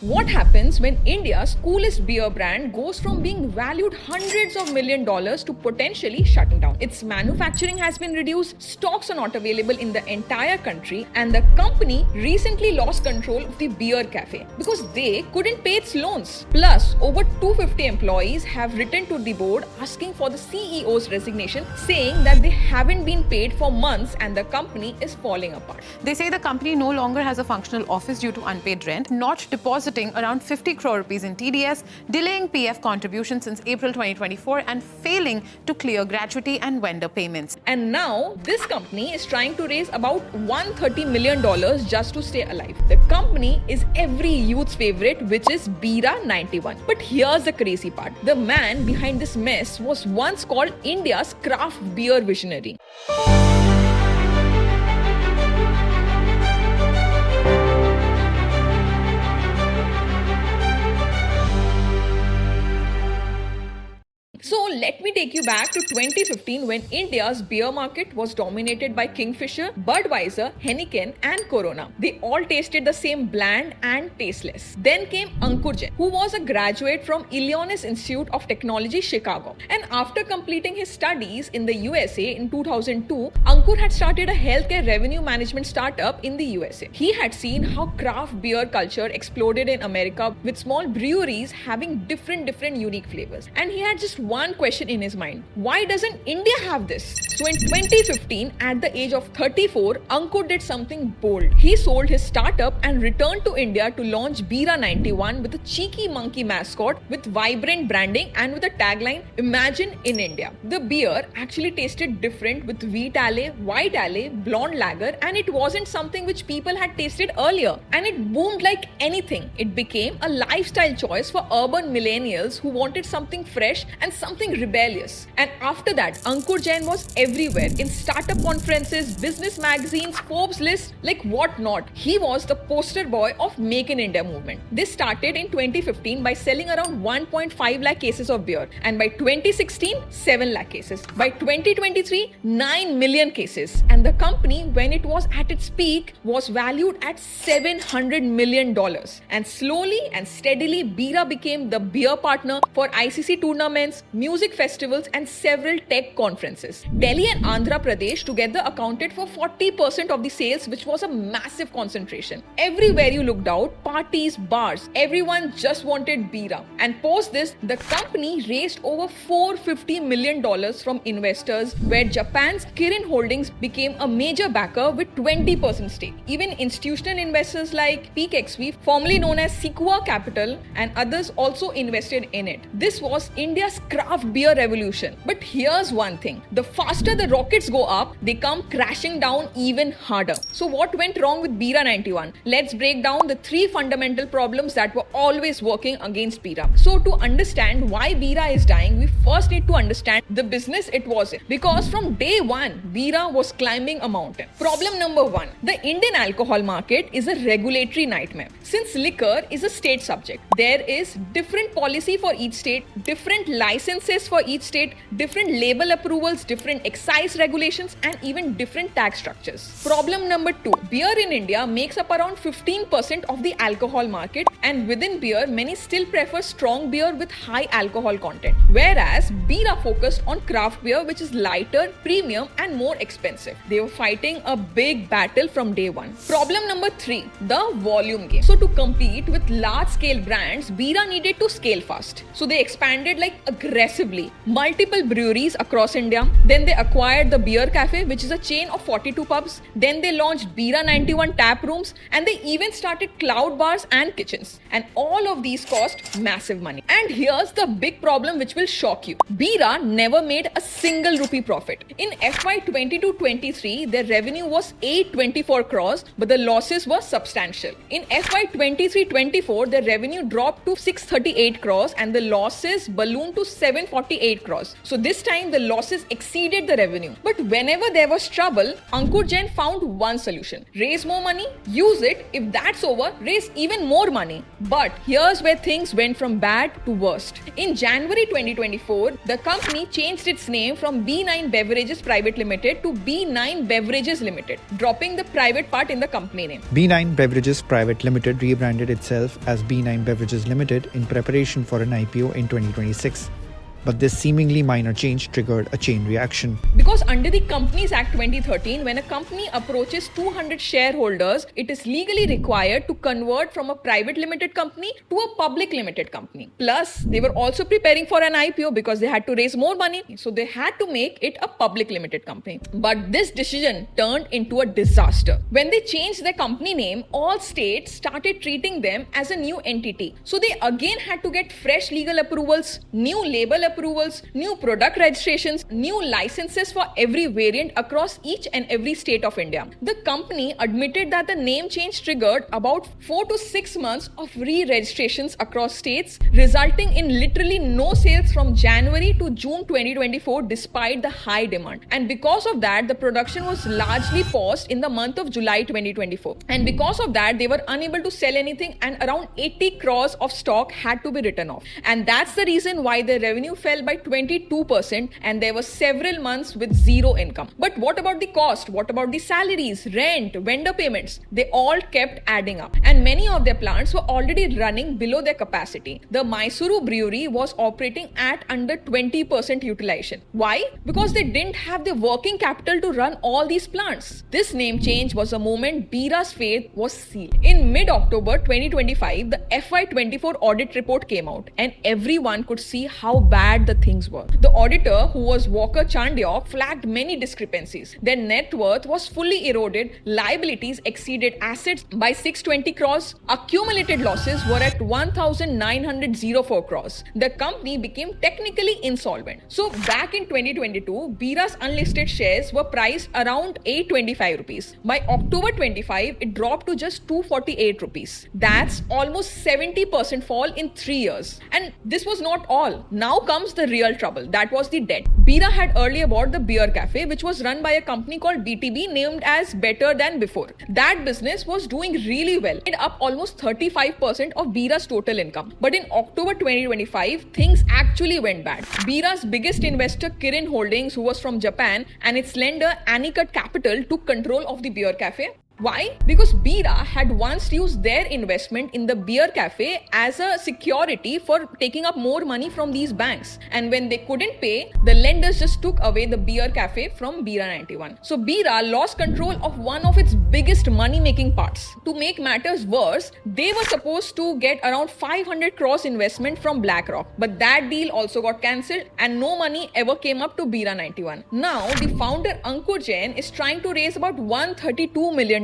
What happens when India's coolest beer brand goes from being valued hundreds of $millions to potentially shutting down? Its manufacturing has been reduced, stocks are not available in the entire country, and the company recently lost control of the beer cafe because they couldn't pay its loans. Plus, over 250 employees have written to the board asking for the CEO's resignation, saying that they haven't been paid for months and the company is falling apart. They say the company no longer has a functional office due to unpaid rent, not depositing around 50 crore rupees in TDS, delaying PF contributions since April 2024, and failing to clear gratuity and vendor payments. And now, this company is trying to raise about $130 million just to stay alive. The company is every youth's favorite, which is Bira 91. But here's the crazy part. The man behind this mess was once called India's craft beer visionary. So let me take you back to 2015 when India's beer market was dominated by Kingfisher, Budweiser, Heineken and Corona. They all tasted the same, bland and tasteless. Then came Ankur Jain, who was a graduate from Illinois Institute of Technology, Chicago. And after completing his studies in the USA in 2002, Ankur had started a healthcare revenue management startup in the USA. He had seen how craft beer culture exploded in America with small breweries having different unique flavors. And he had just one question in his mind: why doesn't India have this? So in 2015, at the age of 34, Ankur did something bold. He sold his startup and returned to India to launch Bira 91 with a cheeky monkey mascot, with vibrant branding and with a tagline, "Imagine in India." The beer actually tasted different with wheat ale, white ale, blonde lager, and it wasn't something which people had tasted earlier. And it boomed like anything. It became a lifestyle choice for urban millennials who wanted something fresh and something rebellious. And after that, Ankur Jain was everywhere, in startup conferences, business magazines, Forbes lists, like what not. He was the poster boy of Make in India movement. This started in 2015 by selling around 1.5 lakh cases of beer, and by 2016, 7 lakh cases. By 2023, 9 million cases. And the company, when it was at its peak, was valued at $700 million. And slowly and steadily, Bira became the beer partner for ICC tournaments, music festivals and several tech conferences. Delhi and Andhra Pradesh together accounted for 40% of the sales, which was a massive concentration. Everywhere you looked out, parties, bars, everyone just wanted Bira. And post this, the company raised over $450 million from investors, where Japan's Kirin Holdings became a major backer with 20% stake. Even institutional investors like Peak XV, formerly known as Sequoia Capital, and others also invested in it. This was India's craft beer revolution. But here's one thing: the faster the rockets go up, they come crashing down even harder. So what went wrong with Bira 91? Let's break down the 3 fundamental problems that were always working against Bira. So to understand why Bira is dying, we first need to understand the business it was in. Because from day one, Bira was climbing a mountain. Problem number 1: the Indian alcohol market is a regulatory nightmare. Since liquor is a state subject, there is different policy for each state, different licenses for each state, different label approvals, different excise regulations, and even different tax structures. Problem number 2: beer in India makes up around 15% of the alcohol market, and within beer, many still prefer strong beer with high alcohol content, whereas Bira focused on craft beer, which is lighter, premium, and more expensive. They were fighting a big battle from day one. Problem number 3: the volume game. So to compete with large-scale brands, Bira needed to scale fast. So they expanded like aggressively. Multiple breweries across India. Then they acquired the Beer Cafe, which is a chain of 42 pubs. Then they launched Bira 91 tap rooms, and they even started cloud bars and kitchens. And all of these cost massive money. And here's the big problem which will shock you. Bira never made a single rupee profit. In FY 22-23, their revenue was 824 crores, but the losses were substantial. In FY 23-24, their revenue dropped to 638 crores and the losses ballooned to 748 248 crores. So this time the losses exceeded the revenue. But whenever there was trouble, Ankur Jain found one solution. Raise more money, use it. If that's over, raise even more money. But here's where things went from bad to worst. In January 2024, the company changed its name from B9 Beverages Private Limited to B9 Beverages Limited, dropping the private part in the company name. B9 Beverages Private Limited rebranded itself as B9 Beverages Limited in preparation for an IPO in 2026. But this seemingly minor change triggered a chain reaction. Because under the Companies Act 2013, when a company approaches 200 shareholders, it is legally required to convert from a private limited company to a public limited company. Plus, they were also preparing for an IPO because they had to raise more money. So they had to make it a public limited company. But this decision turned into a disaster. When they changed their company name, all states started treating them as a new entity. So they again had to get fresh legal approvals, new label approvals, new product registrations, new licenses for every variant across each and every state of India. The company admitted that the name change triggered about 4 to 6 months of re-registrations across states, resulting in literally no sales from January to June 2024 despite the high demand. And because of that, the production was largely paused in the month of July 2024. And because of that, they were unable to sell anything and around 80 crores of stock had to be written off. And that's the reason why their revenue fell by 22% and there were several months with zero income. But what about the cost? What about the salaries, rent, vendor payments? They all kept adding up and many of their plants were already running below their capacity. The Mysuru brewery was operating at under 20% utilization. Why? Because they didn't have the working capital to run all these plants. This name change was the moment Bira's fate was sealed. In mid-October 2025, the FY24 audit report came out and everyone could see how bad the things were. The auditor, who was Walker Chandiok, flagged many discrepancies. Their net worth was fully eroded, liabilities exceeded assets by 620 crores, accumulated losses were at 1,904 crores. The company became technically insolvent. So back in 2022, Bira's unlisted shares were priced around 825 rupees. By October 25, it dropped to just 248 rupees. That's almost 70% fall in 3 years. And this was not all. Now comes the real trouble. That was the debt. Bira had earlier bought the beer cafe, which was run by a company called BTB, named as Better Than Before. That business was doing really well. It up almost 35% of Bira's total income. But in October 2025, things actually went bad. Bira's biggest investor, Kirin Holdings, who was from Japan, and its lender, Anicut Capital, took control of the beer cafe. Why? Because Bira had once used their investment in the beer cafe as a security for taking up more money from these banks. And when they couldn't pay, the lenders just took away the beer cafe from Bira 91. So Bira lost control of one of its biggest money-making parts. To make matters worse, they were supposed to get around 500 crores investment from BlackRock. But that deal also got cancelled and no money ever came up to Bira 91. Now, the founder Ankur Jain is trying to raise about $132 million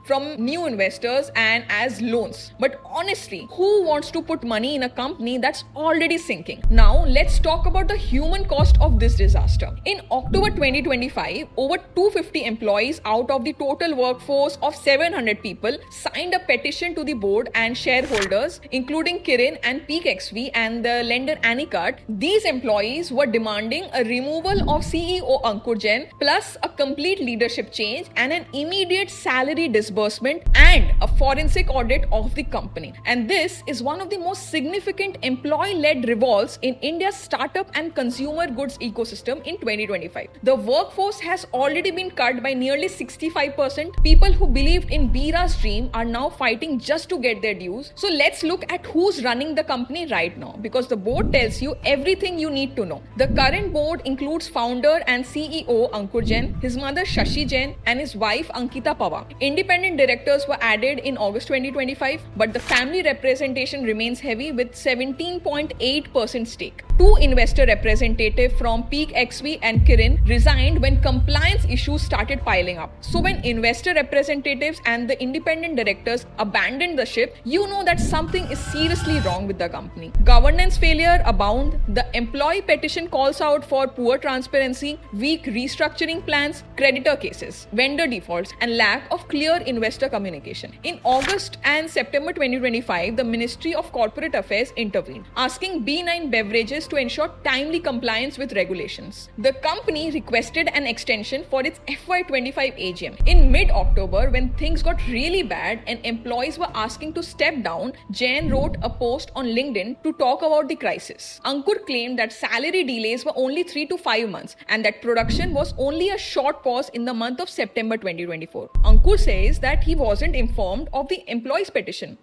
from new investors and as loans. But honestly, who wants to put money in a company that's already sinking? Now, let's talk about the human cost of this disaster. In October 2025, over 250 employees out of the total workforce of 700 people signed a petition to the board and shareholders, including Kirin and Peak XV and the lender Anicut. These employees were demanding a removal of CEO Ankur Jain, plus a complete leadership change and an immediate salary disbursement and a forensic audit of the company. And this is one of the most significant employee-led revolts in India's startup and consumer goods ecosystem in 2025. The workforce has already been cut by nearly 65%. People who believed in Bira's dream are now fighting just to get their dues. So let's look at who's running the company right now, because the board tells you everything you need to know. The current board includes founder and CEO Ankur Jain, his mother Shashi Jain, and his wife Ankita Pawar. Independent directors were added in August 2025, but the family representation remains heavy with 17.8% stake. Two investor representatives from Peak XV and Kirin resigned when compliance issues started piling up. So when investor representatives and the independent directors abandoned the ship, you know that something is seriously wrong with the company. Governance failure abound. The employee petition calls out for poor transparency, weak restructuring plans, creditor cases, vendor defaults, and lack of clear investor communication. In August and September 2025, the Ministry of Corporate Affairs intervened, asking B9 Beverages to ensure timely compliance with regulations. The company requested an extension for its FY25 AGM. In mid-October, when things got really bad and employees were asking to step down, Jain wrote a post on LinkedIn to talk about the crisis. Ankur claimed that salary delays were only 3 to 5 months and that production was only a short pause in the month of September 2024. Ankur says that he wasn't informed of the employees' petition.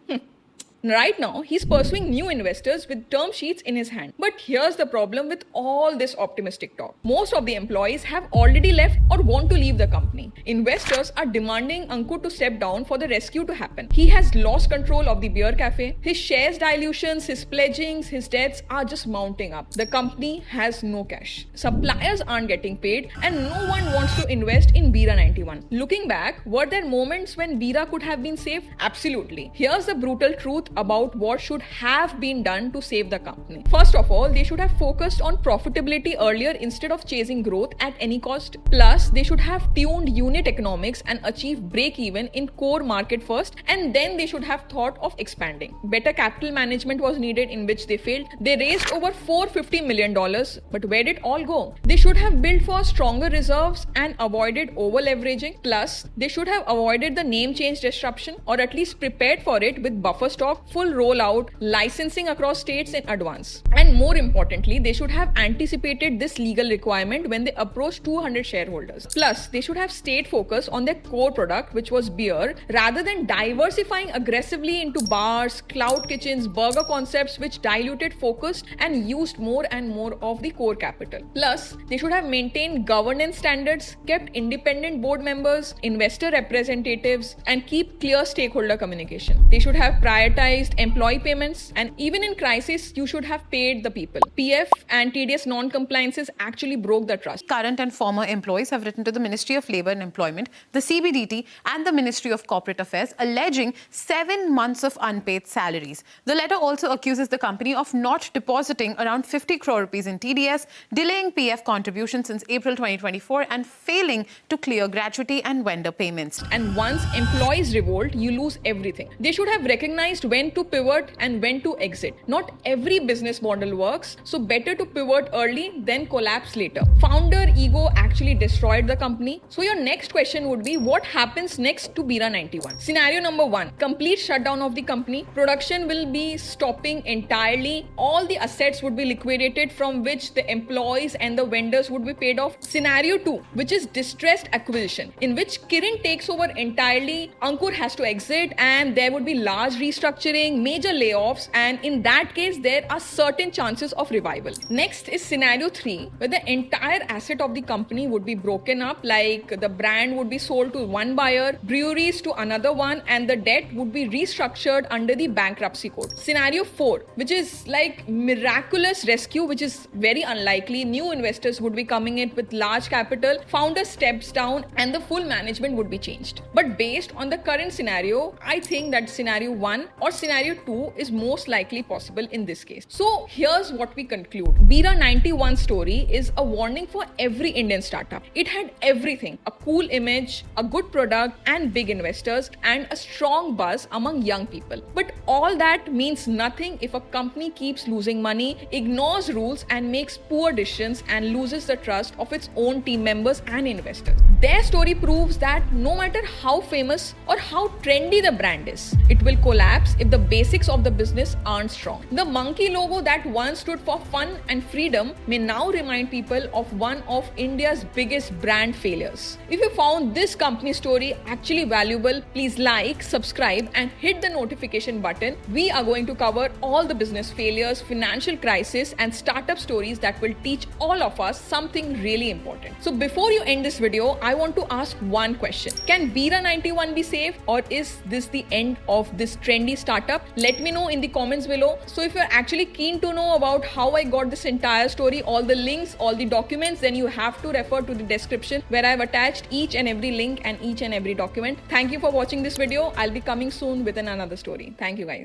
Right now, he's pursuing new investors with term sheets in his hand. But here's the problem with all this optimistic talk. Most of the employees have already left or want to leave the company. Investors are demanding Ankur to step down for the rescue to happen. He has lost control of the beer cafe. His shares dilutions, his pledgings, his debts are just mounting up. The company has no cash. Suppliers aren't getting paid and no one wants to invest in Bira 91. Looking back, were there moments when Bira could have been saved? Absolutely. Here's the brutal truth about what should have been done to save the company. First of all, they should have focused on profitability earlier instead of chasing growth at any cost. Plus, they should have tuned unit economics and achieved break-even in core market first, and then they should have thought of expanding. Better capital management was needed, in which they failed. They raised over $450 million, but where did it all go? They should have built for stronger reserves and avoided over-leveraging. Plus, they should have avoided the name change disruption, or at least prepared for it with buffer stock, full rollout, licensing across states in advance. And more importantly, they should have anticipated this legal requirement when they approached 200 shareholders. Plus, they should have stayed focused on their core product, which was beer, rather than diversifying aggressively into bars, cloud kitchens, burger concepts, which diluted focus and used more and more of the core capital. Plus, they should have maintained governance standards, kept independent board members, investor representatives, and keep clear stakeholder communication. They should have prioritized employee payments, and even in crisis, you should have paid the people. PF and TDS non-compliances actually broke the trust. Current and former employees have written to the Ministry of Labour and Employment, the CBDT, and the Ministry of Corporate Affairs, alleging 7 months of unpaid salaries. The letter also accuses the company of not depositing around 50 crore rupees in TDS, delaying PF contributions since April 2024, and failing to clear gratuity and vendor payments. And once employees revolt, you lose everything. They should have recognized when to pivot and when to exit. Not every business model works, so better to pivot early than collapse later. Founder ego actually destroyed the company. So your next question would be, what happens next to Bira 91? Scenario number 1, complete shutdown of the company. Production will be stopping entirely. All the assets would be liquidated, from which the employees and the vendors would be paid off. Scenario 2, which is distressed acquisition, in which Kirin takes over entirely, Ankur has to exit, and there would be large restructuring, major layoffs, and in that case, there are certain chances of revival. Next is scenario 3, where the entire asset of the company would be broken up, like the brand would be sold to one buyer, breweries to another one, and the debt would be restructured under the bankruptcy code. Scenario 4, which is like miraculous rescue, which is very unlikely. New investors would be coming in with large capital, founder steps down, and the full management would be changed. But based on the current scenario, I think that scenario 1 or scenario 2 is most likely possible in this case. So here's what we conclude. Bira 91 story is a warning for every Indian startup. It had everything: a cool image, a good product, and big investors, and a strong buzz among young people. But all that means nothing if a company keeps losing money, ignores rules, and makes poor decisions and loses the trust of its own team members and investors. Their story proves that no matter how famous or how trendy the brand is, it will collapse if the basics of the business aren't strong. The monkey logo that once stood for fun and freedom may now remind people of one of India's biggest brand failures. If you found this company story actually valuable, please like, subscribe, and hit the notification button. We are going to cover all the business failures, financial crisis, and startup stories that will teach all of us something really important. So before you end this video, I want to ask one question. Can Bira 91 be saved, or is this the end of this trendy startup? Let me know in the comments below. So if you're actually keen to know about how I got this entire story, all the links, all the documents, then you have to refer to the description where I've attached each and every link and each and every document. Thank you for watching this video. I'll be coming soon with another story. Thank you guys.